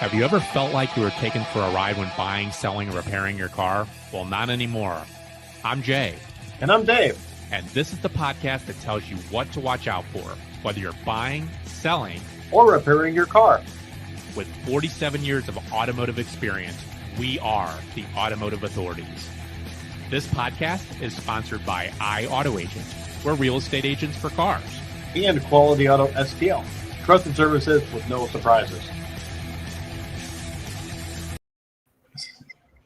Have you ever felt like you were taken for a ride when buying, selling, or repairing your car? Well, not anymore. I'm Jay. And I'm Dave. And this is the podcast that tells you what to watch out for, whether you're buying, selling, or repairing your car. With 47 years of automotive experience, we are the Automotive Authorities. This podcast is sponsored by iAuto Agent. We're real estate agents for cars. And Quality Auto STL. Trusted services with no surprises.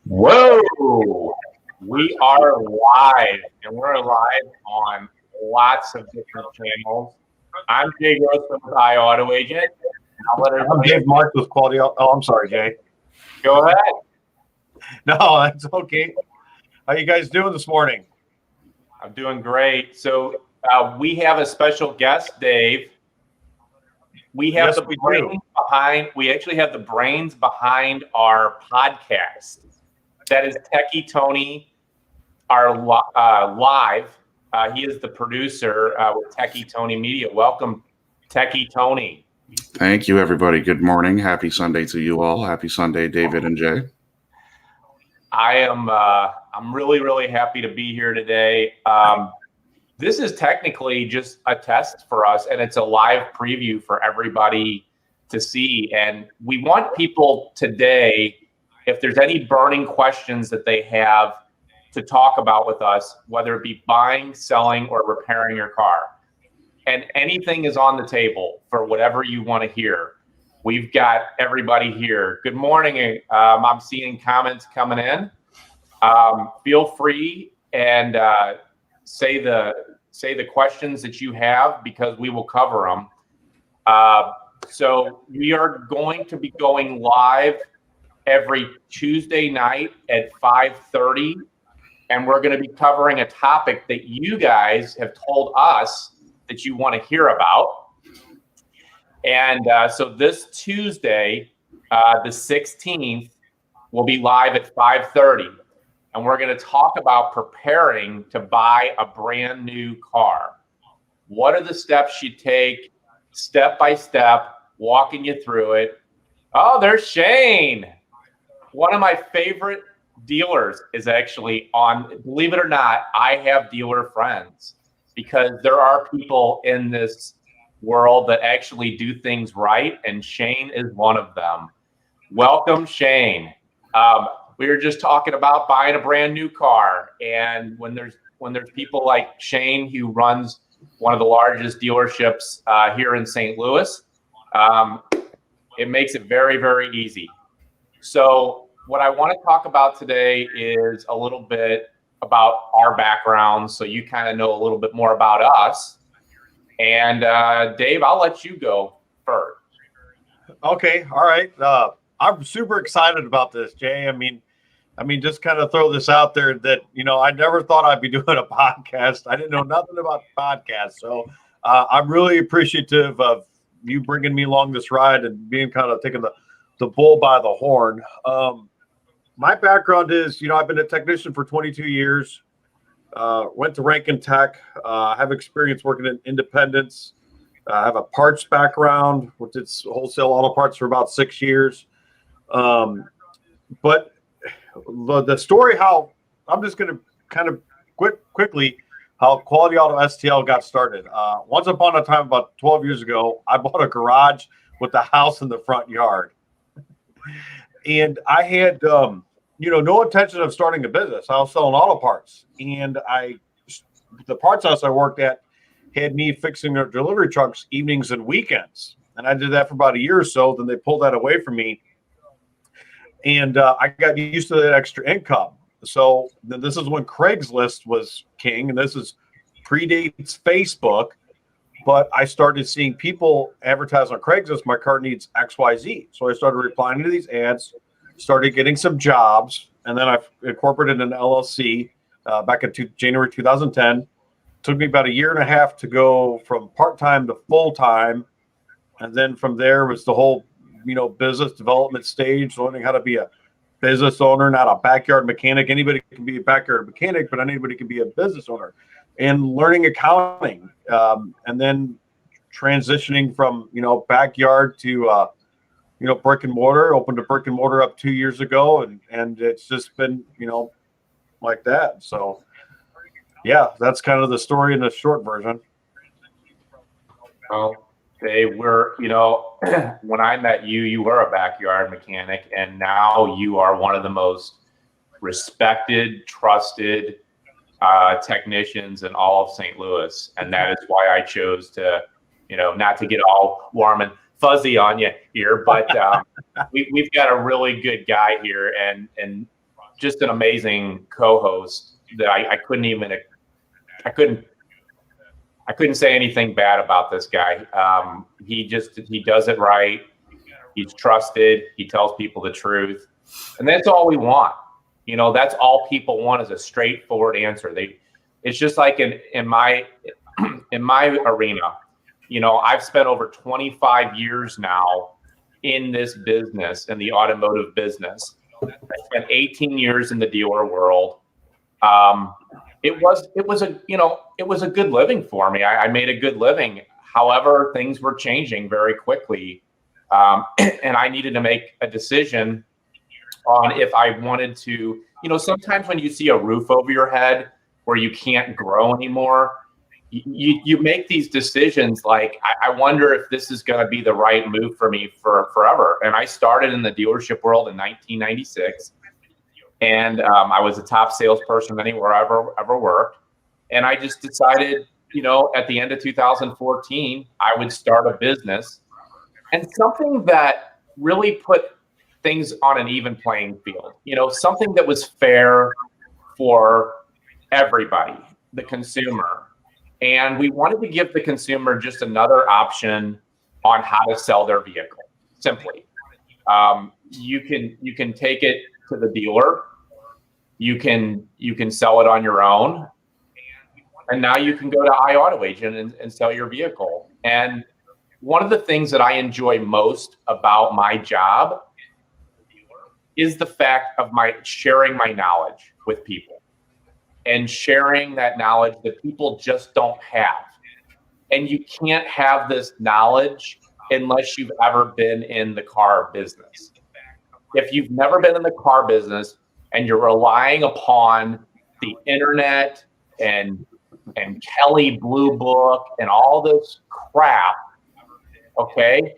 Whoa! We are live, and we're live on lots of different channels. I'm Jay Grossman with iAuto Agent. I'm Dave Marks with Quality Auto. Oh, I'm sorry, Jay. Go ahead. No, that's okay. How you guys doing this morning? I'm doing great. So we have a special guest, Dave. We have we actually have the brains behind our podcast. That is Techie Tony, our live. He is the producer with Techie Tony Media. Welcome, Techie Tony. Thank you, everybody. Good morning. Happy Sunday to you all. Happy Sunday, David and Jay. I'm really, really happy to be here today. This is technically just a test for us, and it's a live preview for everybody to see. And we want people today, if there's any burning questions that they have, to talk about with us, whether it be buying, selling, or repairing your car. And anything is on the table for whatever you want to hear. We've got everybody here. Good morning. I'm seeing comments coming in. Feel free and say the questions that you have, because we will cover them. So we are going to be going live every Tuesday night at 5:30, and we're going to be covering a topic that you guys have told us that you want to hear about. And so this Tuesday, the 16th, will be live at 5:30, and we're going to talk about preparing to buy a brand new car. What are the steps you take, step by step, walking you through it. Oh, there's Shane. One of my favorite dealers is actually on, believe it or not, I have dealer friends, because there are people in this world that actually do things right, and Shane is one of them. Welcome, Shane. We were just talking about buying a brand new car, and when there's people like Shane, who runs one of the largest dealerships here in St. Louis, it makes it very, very easy. So what I want to talk about today is a little bit about our backgrounds, so you kind of know a little bit more about us. And Dave, I'll let you go first. Okay, all right. I'm super excited about this, Jay. I mean, just kind of throw this out there that, I never thought I'd be doing a podcast. I didn't know nothing about podcasts. So I'm really appreciative of you bringing me along this ride and being kind of taking the bull by the horn. My background is, I've been a technician for 22 years, went to Rankin Tech, have experience working in independents. I have a parts background, which is wholesale auto parts for about 6 years. But the story, how I'm just going to kind of quickly how Quality Auto STL got started. Once upon a time, about 12 years ago, I bought a garage with a house in the front yard. And I had, no intention of starting a business. I was selling auto parts. And the parts house I worked at had me fixing their delivery trucks evenings and weekends. And I did that for about a year or so. Then they pulled that away from me. And I got used to that extra income. So this is when Craigslist was king. And this predates Facebook. But I started seeing people advertise on Craigslist, my car needs XYZ. So I started replying to these ads, started getting some jobs, and then I incorporated an LLC back in January 2010. Took me about a year and a half to go from part-time to full-time. And then from there was the whole, business development stage, learning how to be a business owner, not a backyard mechanic. Anybody can be a backyard mechanic, but anybody can be a business owner. And learning accounting, and then transitioning from backyard to brick and mortar. Opened a brick and mortar up 2 years ago, and it's just been, like that. So, yeah, that's kind of the story in the short version. Well, they were, when I met you, you were a backyard mechanic, and now you are one of the most respected, trusted technicians in all of St. Louis. And that is why I chose to, not to get all warm and fuzzy on you here, but we've got a really good guy here and just an amazing co-host that I couldn't say anything bad about this guy. He does it right. He's trusted. He tells people the truth, and that's all we want. That's all people want is a straightforward answer. It's just like in my arena. I've spent over 25 years now in this business, in the automotive business. I spent 18 years in the dealer world. It was a good living for me. I made a good living. However, things were changing very quickly, and I needed to make a decision on if I wanted to. Sometimes when you see a roof over your head where you can't grow anymore, you make these decisions like, I wonder if this is going to be the right move for me for forever. And I started in the dealership world in 1996. And I was a top salesperson anywhere I ever worked. And I just decided, at the end of 2014, I would start a business, and something that really put things on an even playing field, something that was fair for everybody, the consumer. And we wanted to give the consumer just another option on how to sell their vehicle. Simply, you can take it to the dealer. You can sell it on your own, and now you can go to iAutoAgent and sell your vehicle. And one of the things that I enjoy most about my job is the fact of sharing my knowledge with people, and sharing that knowledge that people just don't have. And you can't have this knowledge unless you've ever been in the car business. If you've never been in the car business and you're relying upon the internet and Kelly Blue Book and all this crap, okay,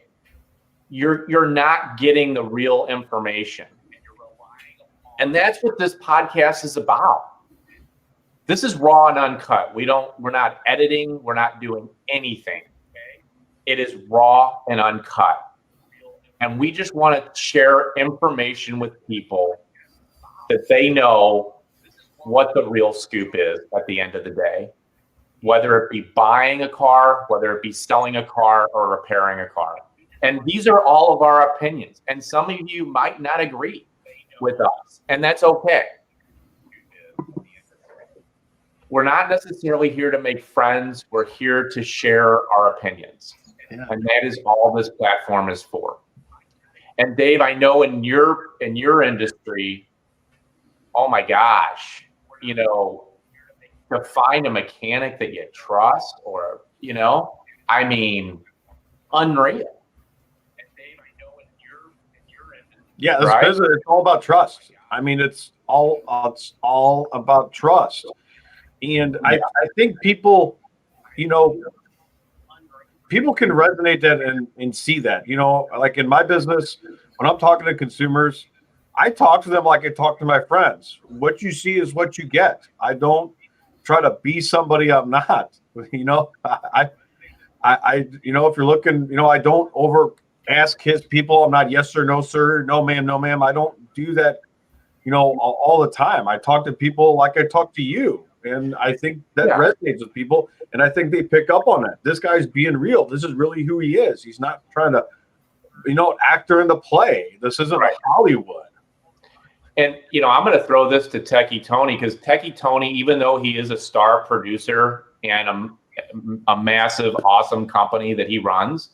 you're not getting the real information. And that's what this podcast is about. This is raw and uncut. We're not editing. We're not doing anything. It is raw and uncut. And we just want to share information with people that they know what the real scoop is at the end of the day, whether it be buying a car, whether it be selling a car, or repairing a car. And these are all of our opinions. And some of you might not agree with us, and that's okay. We're not necessarily here to make friends. We're here to share our opinions. Yeah. And that is all this platform is for. And Dave, I know in your industry, oh my gosh, to find a mechanic that you trust, or, unreal. Yeah, this business, it's all about trust. It's all about trust. And I think people, people can resonate that and see that, like in my business, when I'm talking to consumers, I talk to them like I talk to my friends. What you see is what you get. I don't try to be somebody I'm not. I if you're looking, I don't over ask his people. I'm not yes sir, no sir, no ma'am, no ma'am. I don't do that, all the time. I talk to people like I talk to you. And I think that resonates with people. And I think they pick up on that. This guy's being real. This is really who he is. He's not trying to, actor in the play. This isn't Hollywood. And, I'm going to throw this to Techie Tony, because Techie Tony, even though he is a star producer and a massive, awesome company that he runs,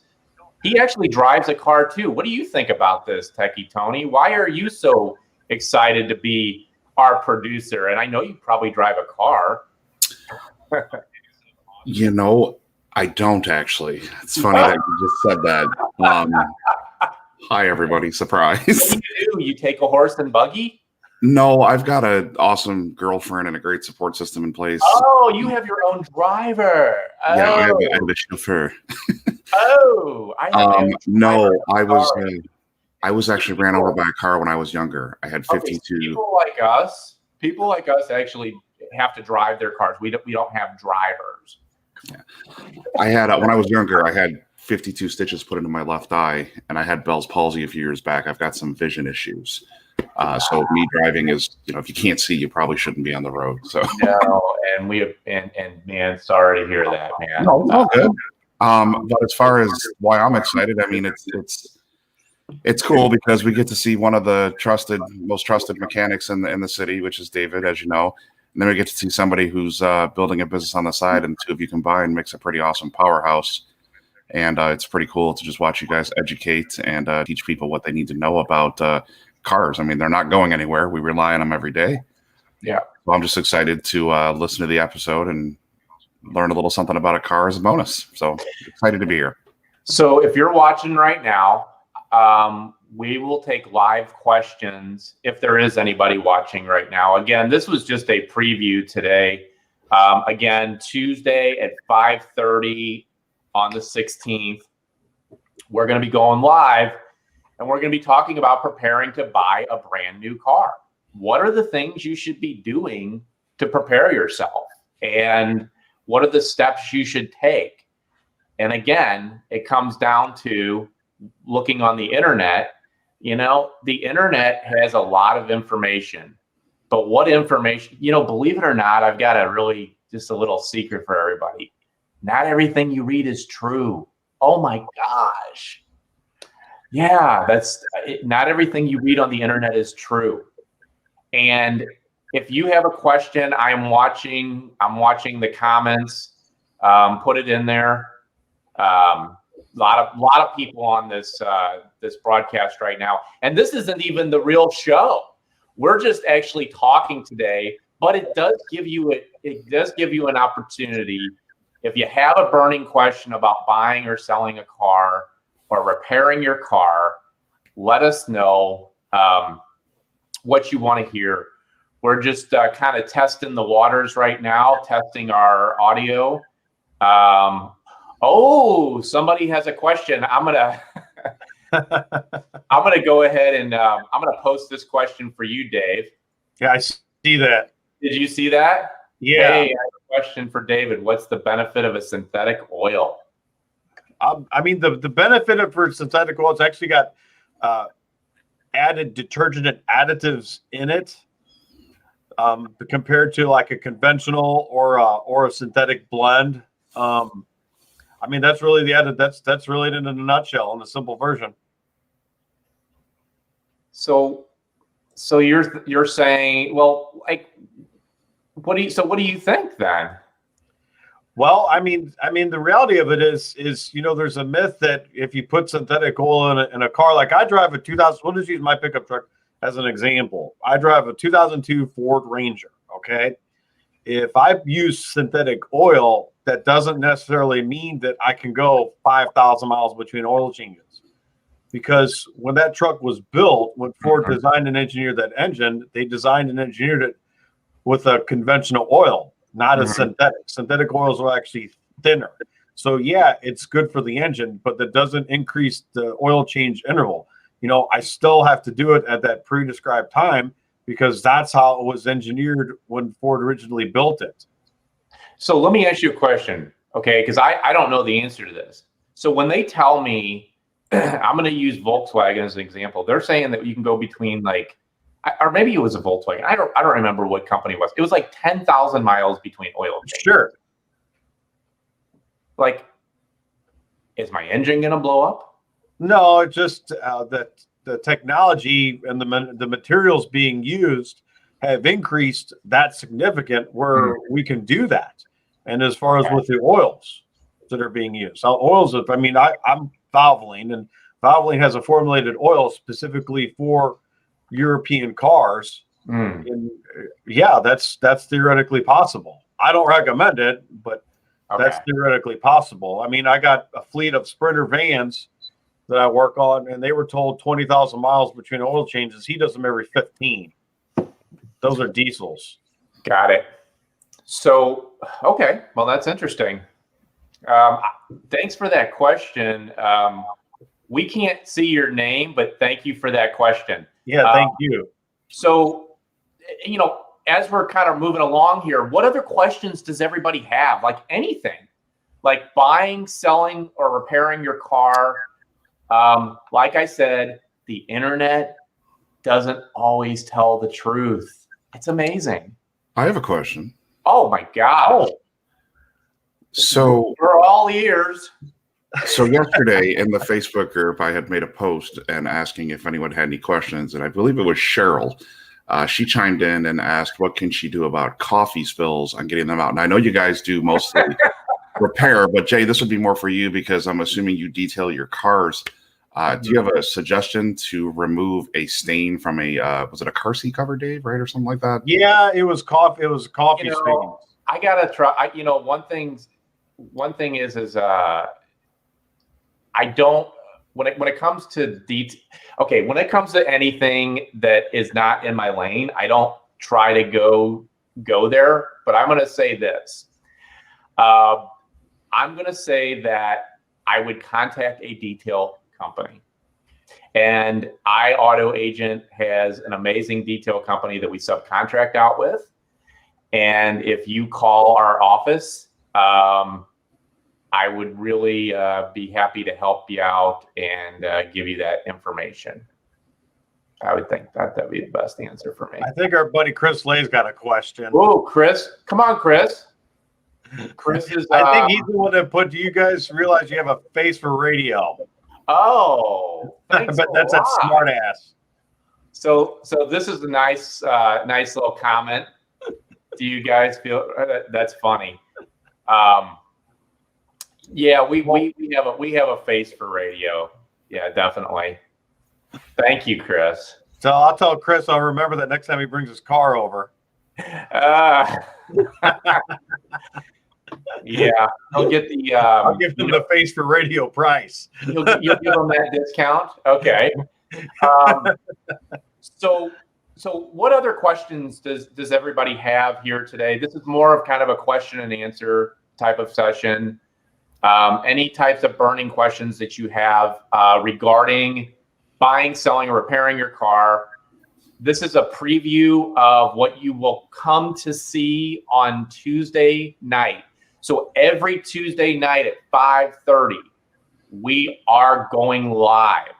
he actually drives a car too. What do you think about this, Techie Tony? Why are you so excited to be our producer? And I know you probably drive a car. I don't actually. It's funny that you just said that. Hi, everybody. Surprise. What do? You take a horse and buggy? No, I've got an awesome girlfriend and a great support system in place. Oh, you have your own driver. Oh. Yeah, I have a chauffeur. Oh, I have my own no, driver. I was actually ran over by a car when I was younger. I had 52. Okay, people like us actually have to drive their cars. We don't have drivers. Yeah. I had when I was younger, I had 52 stitches put into my left eye, and I had Bell's palsy a few years back. I've got some vision issues. So me driving is, if you can't see, you probably shouldn't be on the road. So no, and man, sorry to hear that, man. No, it's all good. But as far as why I'm excited, I mean, it's cool because we get to see one of the most trusted mechanics in the city, which is David, as you know. And then we get to see somebody who's building a business on the side, and the two of you combined makes a pretty awesome powerhouse. And it's pretty cool to just watch you guys educate and teach people what they need to know about cars. I mean, they're not going anywhere. We rely on them every day. Yeah. So I'm just excited to listen to the episode and learn a little something about a car as a bonus. So excited to be here. So if you're watching right now, we will take live questions if there is anybody watching right now. Again, this was just a preview today. Again, Tuesday at 5:30 on the 16th, we're going to be going live, and we're going to be talking about preparing to buy a brand new car. What are the things you should be doing to prepare yourself? And what are the steps you should take? And again, it comes down to looking on the internet. The internet has a lot of information, but what information, believe it or not, I've got just a little secret for everybody. Not everything you read is true. Oh my gosh. Yeah, not everything you read on the internet is true. And if you have a question, I'm watching the comments. Put it in there. A lot of people on this broadcast right now, and this isn't even the real show. We're just actually talking today, but it does give you an opportunity. If you have a burning question about buying or selling a car or repairing your car, let us know what you want to hear. We're just kind of testing the waters right now, testing our audio. Somebody has a question. I'm gonna go ahead and I'm gonna post this question for you, Dave. Yeah, I see that. Did you see that? Yeah. Hey, I have a question for David. What's the benefit of a synthetic oil? I mean, the benefit for synthetic oil, it's actually got added detergent and additives in it, compared to like a conventional or a synthetic blend. I mean, that's really that's really it in a nutshell, in a simple version. So you're saying, well, like, what do you think then? Well, I mean, the reality of it is, there's a myth that if you put synthetic oil in a car, like I drive a 2000, we'll just use my pickup truck as an example. I drive a 2002 Ford Ranger. Okay. If I use synthetic oil, that doesn't necessarily mean that I can go 5,000 miles between oil changes. Because when that truck was built, when Ford designed and engineered that engine, they designed and engineered it with a conventional oil, not a synthetic. Synthetic oils are actually thinner. So yeah, it's good for the engine, but that doesn't increase the oil change interval. I still have to do it at that pre-described time because that's how it was engineered when Ford originally built it. So let me ask you a question, okay? Because I don't know the answer to this. So when they tell me, I'm going to use Volkswagen as an example, they're saying that you can go between or maybe it was a Volkswagen. I don't remember what company it was. It was like 10,000 miles between oil changes. Sure. Like, is my engine going to blow up? No, it's just that the technology and the materials being used have increased that significant where we can do that. And as far as with the oils that are being used, I'm Valvoline, and Valvoline has a formulated oil specifically for European cars. And yeah, that's theoretically possible. I don't recommend it, but that's theoretically possible. I mean, I got a fleet of Sprinter vans that I work on, and they were told 20,000 miles between oil changes. He does them every 15. Those are diesels. Got it. So, okay. Well, that's interesting. Thanks for that question. We can't see your name, but thank you for that question. Yeah, thank you. So, as we're kind of moving along here, what other questions does everybody have? Like anything, like buying, selling, or repairing your car. Like I said, the internet doesn't always tell the truth. It's amazing. I have a question. Oh my God. So we're all ears. So yesterday in the Facebook group, I had made a post and asking if anyone had any questions, and I believe it was Cheryl. She chimed in and asked, what can she do about coffee spills on getting them out? And I know you guys do mostly repair, but Jay, this would be more for you because I'm assuming you detail your cars. Do you have a suggestion to remove a stain from was it a car seat cover, Dave, right? Or something like that? Yeah, it was coffee. It was coffee stain. I got to try, one thing is I don't, when it comes to when it comes to anything that is not in my lane, I don't try to go there, but I'm going to say this. I'm going to say that I would contact a detail company. And Auto Agent has an amazing detail company that we subcontract out with. And if you call our office, I would really be happy to help you out and give you that information. I would think that would be the best answer for me. I think our buddy Chris Lay's got a question. Oh, Chris. Come on, Chris. Chris is... I think he's the one that put, you guys realize you have a face for radio. Oh. But that's that smart ass. So this is a nice little comment. Do you guys feel that's funny? Yeah, we have a face for radio. Yeah, definitely. Thank you, Chris. So I'll tell Chris I'll remember that next time he brings his car over. Yeah, he'll get the. I'll give him the face for radio price. You'll give him that discount. Okay. So what other questions does everybody have here today? This is more of kind of a question and answer type of session. Any types of burning questions that you have regarding buying, selling, or repairing your car. This is a preview of what you will come to see on Tuesday night. So every Tuesday night at 5:30, we are going live.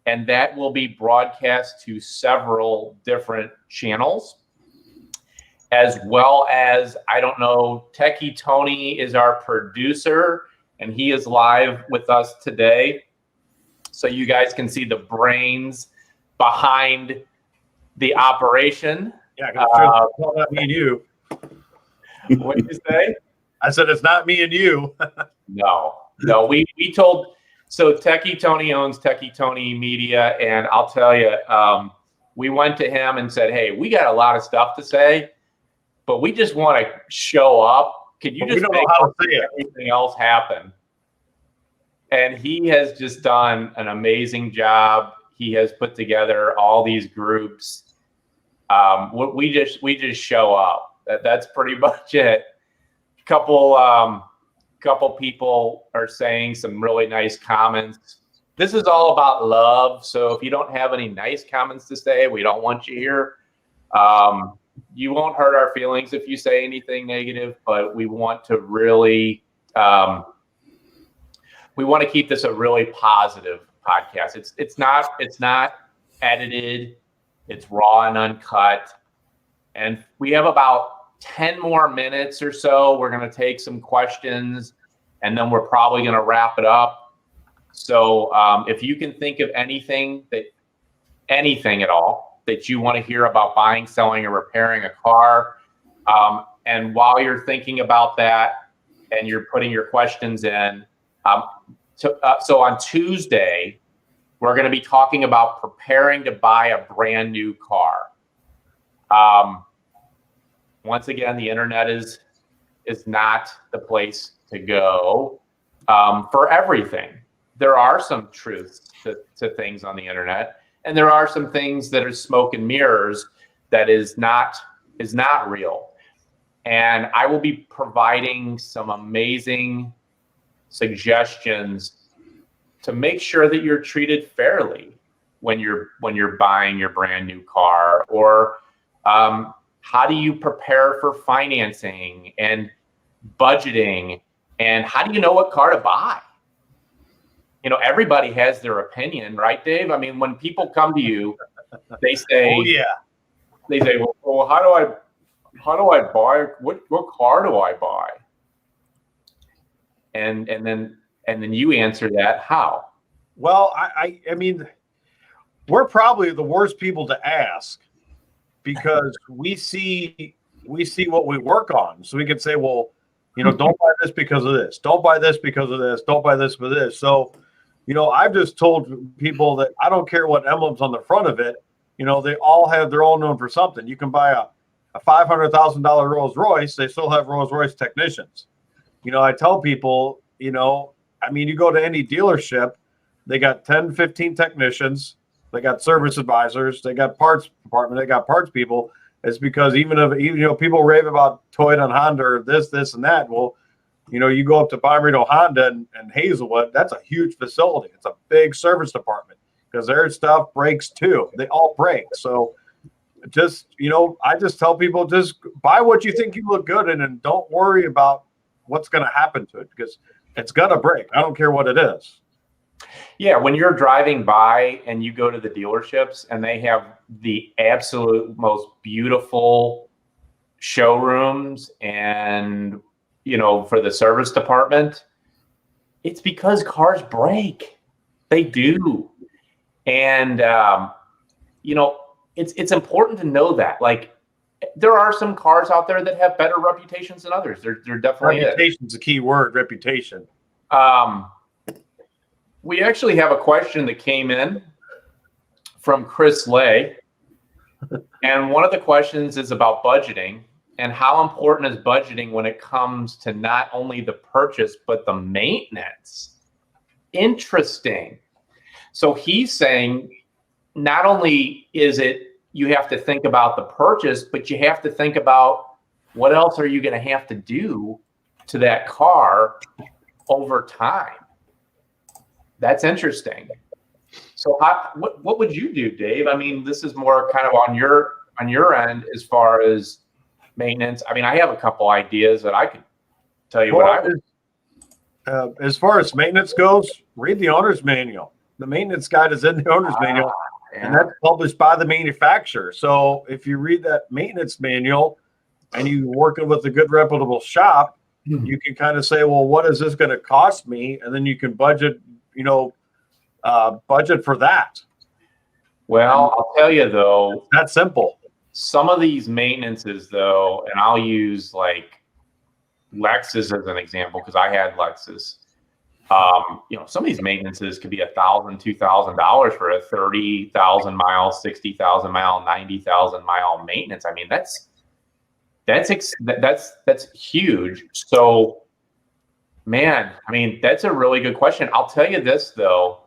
And that will be broadcast to several different channels. As well as, I don't know, Techie Tony is our producer, and he is live with us today. So you guys can see the brains behind the operation. Yeah, because it's not me and you. What did you say? I said it's not me and you. No, we told. So Techie Tony owns Techie Tony Media, and I'll tell you, we went to him and said, "Hey, we got a lot of stuff to say, but we just want to show up. Can you just make everything else happen?" And he has just done an amazing job. He has put together all these groups. We just show up. That's pretty much it. Couple people are saying some really nice comments. This is all about love. So if you don't have any nice comments to say, we don't want you here. You won't hurt our feelings if you say anything negative, but we want to really, we want to keep this a really positive podcast. It's not edited. It's raw and uncut. And we have about 10 more minutes or so. We're going to take some questions, and then we're probably going to wrap it up. So if you can think of anything at all that you want to hear about buying, selling, or repairing a car, and while you're thinking about that and you're putting your questions in, so on Tuesday, we're going to be talking about preparing to buy a brand new car. Once again, the internet is not the place to go for everything. there are some truths to things on the internet, and there are some things that are smoke and mirrors that is not real. And I will be providing some amazing suggestions to make sure that you're treated fairly when you're buying your brand new car, or how do you prepare for financing and budgeting, and how do you know what car to buy? Everybody has their opinion, right, Dave? I mean, when people come to you, they say, Oh yeah. they say, well, how do I buy? What car do I buy? And then you answer that how? Well, I mean, we're probably the worst people to ask because we see what we work on. So we can say, well, don't buy this because of this. Don't buy this because of this. Don't buy this for this. So, I've just told people that I don't care what emblem's on the front of it. They all have their own known for something. You can buy a $500,000 Rolls Royce. They still have Rolls Royce technicians. I tell people, you go to any dealership, they got 10, 15 technicians. They got service advisors. They got parts department. They got parts people. It's because even people rave about Toyota and Honda or this, and that. Well, you go up to Pomerino Honda and Hazelwood. That's a huge facility. It's a big service department because their stuff breaks too. They all break. So just, I just tell people, just buy what you think you look good in and don't worry about what's going to happen to it because it's going to break. I don't care what it is. Yeah, when you're driving by and you go to the dealerships and they have the absolute most beautiful showrooms and, for the service department, it's because cars break. They do. And, it's important to know that. Like, there are some cars out there that have better reputations than others. There definitely is. Reputation's a key word, reputation. We actually have a question that came in from Chris Lay. And one of the questions is about budgeting and how important is budgeting when it comes to not only the purchase, but the maintenance. Interesting. So he's saying not only is it you have to think about the purchase, but you have to think about what else are you going to have to do to that car over time. That's interesting. So what would you do, Dave? I mean, this is more kind of on your end as far as maintenance. I mean, I have a couple ideas that I could tell you what I would. As far as maintenance goes, read the owner's manual. The maintenance guide is in the owner's manual, and that's published by the manufacturer. So if you read that maintenance manual and you're working with a good reputable shop, you can kind of say, well, what is this going to cost me? And then you can budget budget for that. Well, I'll tell you though, that's simple. Some of these maintenances though, and I'll use like Lexus as an example because I had Lexus. Some of these maintenances could be $1,000, $2,000 for a 30,000 mile, 60,000 mile, 90,000 mile maintenance. I mean, that's huge. So, man, I mean, that's a really good question. I'll tell you this though.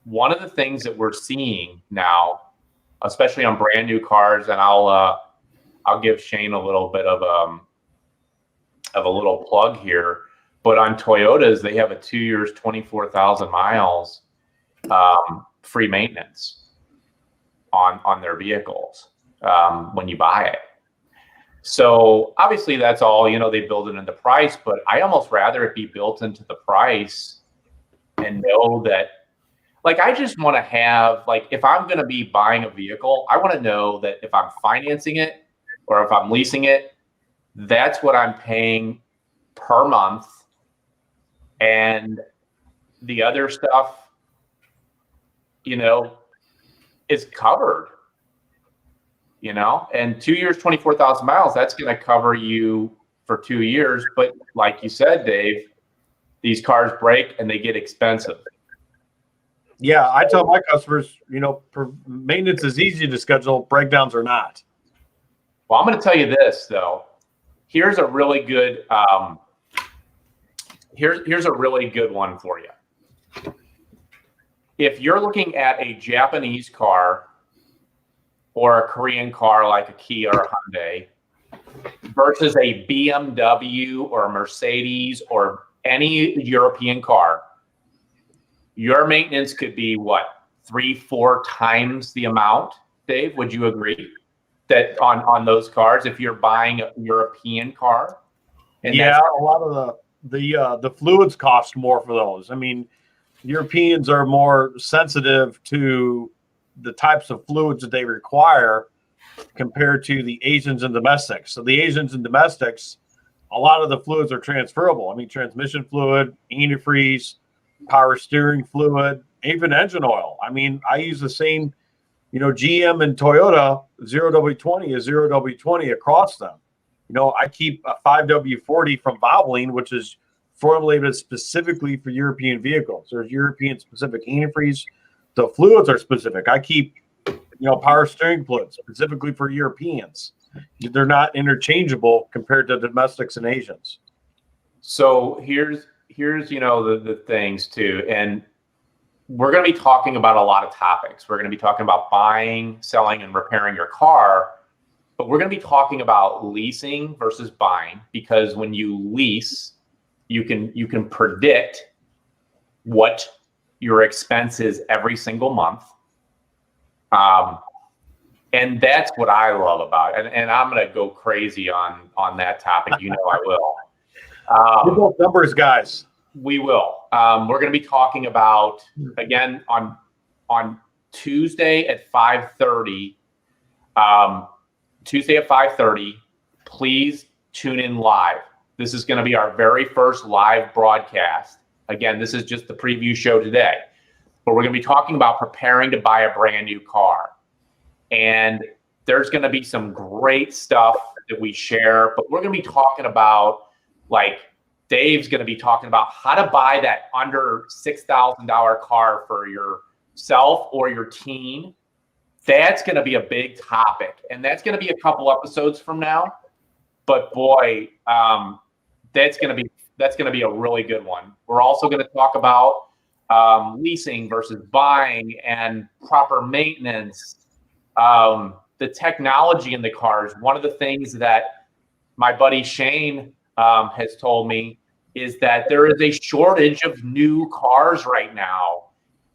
One of the things that we're seeing now, especially on brand new cars, and I'll give Shane a little bit of a little plug here. But on Toyotas, they have a 2 years, 24,000 miles free maintenance on their vehicles when you buy it. So obviously that's all, they build it into the price, but I almost rather it be built into the price and know that, like, I just want to have, like, if I'm going to be buying a vehicle, I want to know that if I'm financing it or if I'm leasing it, that's what I'm paying per month. And the other stuff, is covered, and 2 years, 24,000 miles, that's going to cover you for 2 years. But like you said, Dave, these cars break and they get expensive. Yeah, I tell my customers, maintenance is easy to schedule, breakdowns are not. Well, I'm going to tell you this though. Here's a really good here's a really good one for you. if you're looking at a Japanese car or a Korean car like a Kia or a Hyundai versus a BMW or a Mercedes or any European car, your maintenance could be what, 3-4 times the amount. Dave, would you agree that on those cars if you're buying a European car? And yeah, a lot of the fluids cost more for those. I mean, Europeans are more sensitive to the types of fluids that they require compared to the Asians and domestics. So the Asians and domestics, a lot of the fluids are transferable. I mean, transmission fluid, antifreeze, power steering fluid, even engine oil. I mean, I use the same, GM and Toyota 0W20 is 0W20 across them. I keep a 5W40 from Valvoline, which is formulated specifically for European vehicles. There's European specific antifreeze. The fluids are specific. I keep, power steering fluids specifically for Europeans. They're not interchangeable compared to domestics and Asians. So here's the things too, and we're going to be talking about a lot of topics. We're going to be talking about buying, selling, and repairing your car, but we're going to be talking about leasing versus buying, because when you lease, you can predict what your expense is every single month. And that's what I love about it. And I'm going to go crazy on that topic. I will. We're both numbers guys. We will. We're going to be talking about, again, on Tuesday at 5:30. Tuesday at 5:30, please tune in live. This is going to be our very first live broadcast. Again, this is just the preview show today. But we're going to be talking about preparing to buy a brand new car. And there's going to be some great stuff that we share. But we're going to be talking about, like, Dave's going to be talking about how to buy that under $6,000 car for yourself or your team. That's going to be a big topic. And that's going to be a couple episodes from now. But boy, that's going to be a really good one. We're also going to talk about leasing versus buying and proper maintenance, the technology in the cars. One of the things that my buddy Shane has told me is that there is a shortage of new cars right now.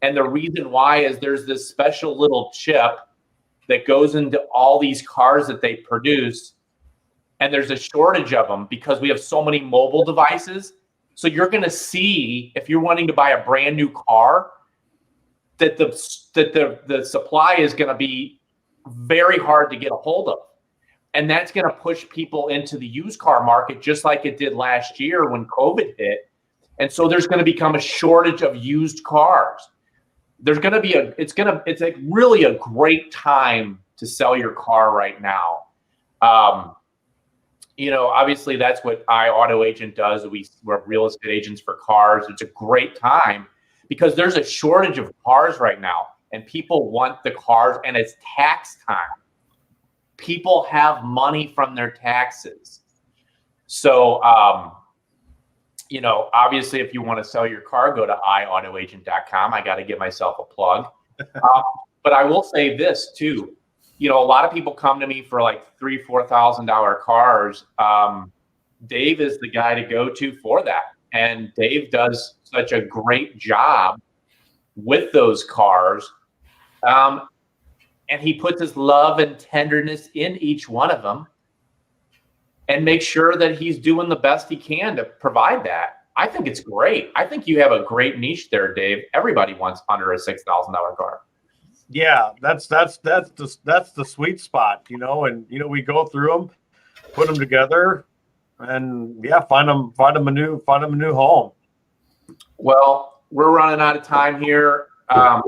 And the reason why is there's this special little chip that goes into all these cars that they produce. And there's a shortage of them because we have so many mobile devices. So you're going to see, if you're wanting to buy a brand new car, that the supply is going to be very hard to get a hold of. And that's going to push people into the used car market, just like it did last year when COVID hit. And so there's going to become a shortage of used cars. There's going to be it's like really a great time to sell your car right now. Obviously that's what Auto Agent does. We're real estate agents for cars. It's a great time because there's a shortage of cars right now and people want the cars, and it's tax time. People have money from their taxes. So, obviously if you want to sell your car, go to iautoagent.com. I got to give myself a plug. But I will say this too. A lot of people come to me for like $3,000-$4,000 cars. Dave is the guy to go to for that. And Dave does such a great job with those cars. And he puts his love and tenderness in each one of them and makes sure that he's doing the best he can to provide that. I think it's great. I think you have a great niche there, Dave. Everybody wants under a $6,000 car. Yeah, that's the sweet spot, and we go through them, put them together, and find them a new home. Well, we're running out of time here. I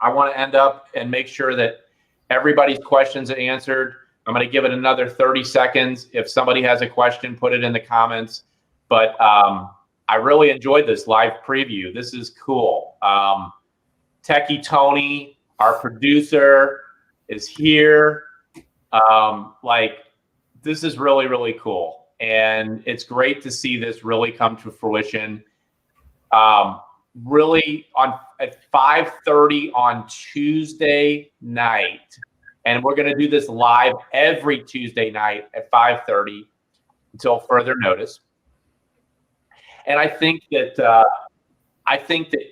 want to end up and make sure that everybody's questions are answered. I'm going to give it another 30 seconds. If somebody has a question, put it in the comments. But I really enjoyed this live preview. This is cool. Techie Tony, our producer, is here. This is really, really cool. And it's great to see this really come to fruition. really at 5:30 on Tuesday night, and we're going to do this live every Tuesday night at 5:30 until further notice. And I think that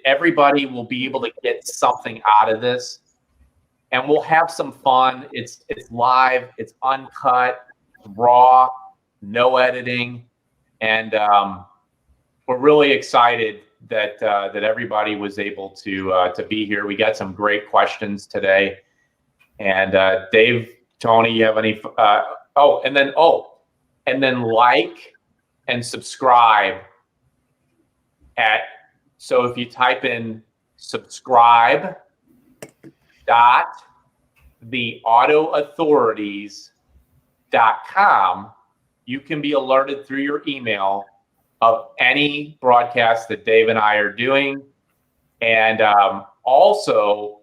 everybody will be able to get something out of this, and we'll have some fun. It's live, it's uncut, raw, no editing, and we're really excited that everybody was able to be here. We got some great questions today, and Dave, Tony, you have any? And then like and subscribe so if you type in subscribe.theautoauthorities.com, you can be alerted through your email of any broadcast that Dave and I are doing. And also,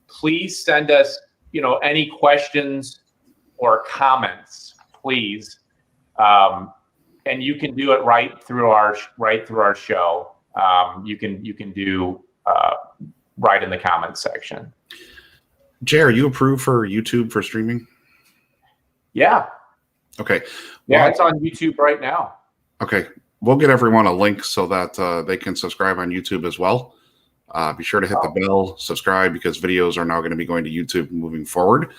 please send us, any questions or comments, please. And you can do it right through our show. You can do right in the comments section. Jay, are you approved for YouTube for streaming? Yeah. Okay. Yeah, it's on YouTube right now. Okay. We'll get everyone a link so that they can subscribe on YouTube as well. Be sure to hit the bell, subscribe, because videos are now going to be going to YouTube moving forward.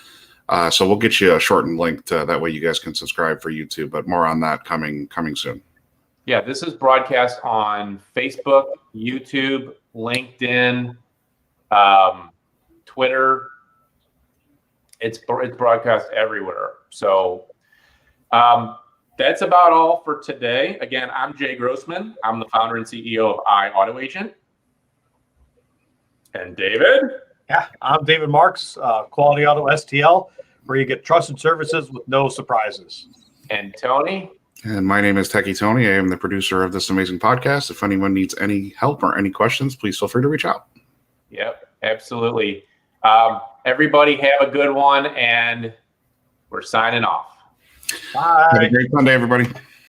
So we'll get you a shortened link that way you guys can subscribe for YouTube, but more on that coming soon. Yeah, this is broadcast on Facebook, YouTube, LinkedIn, Twitter. It's broadcast everywhere. So that's about all for today. Again, I'm Jay Grossman. I'm the founder and CEO of iAutoAgent. And David? Yeah, I'm David Marks, Quality Auto STL, where you get trusted services with no surprises. And Tony? And my name is Techie Tony. I am the producer of this amazing podcast. If anyone needs any help or any questions, please feel free to reach out. Yep, absolutely. Everybody have a good one, and we're signing off. Bye. Have a great Sunday, everybody.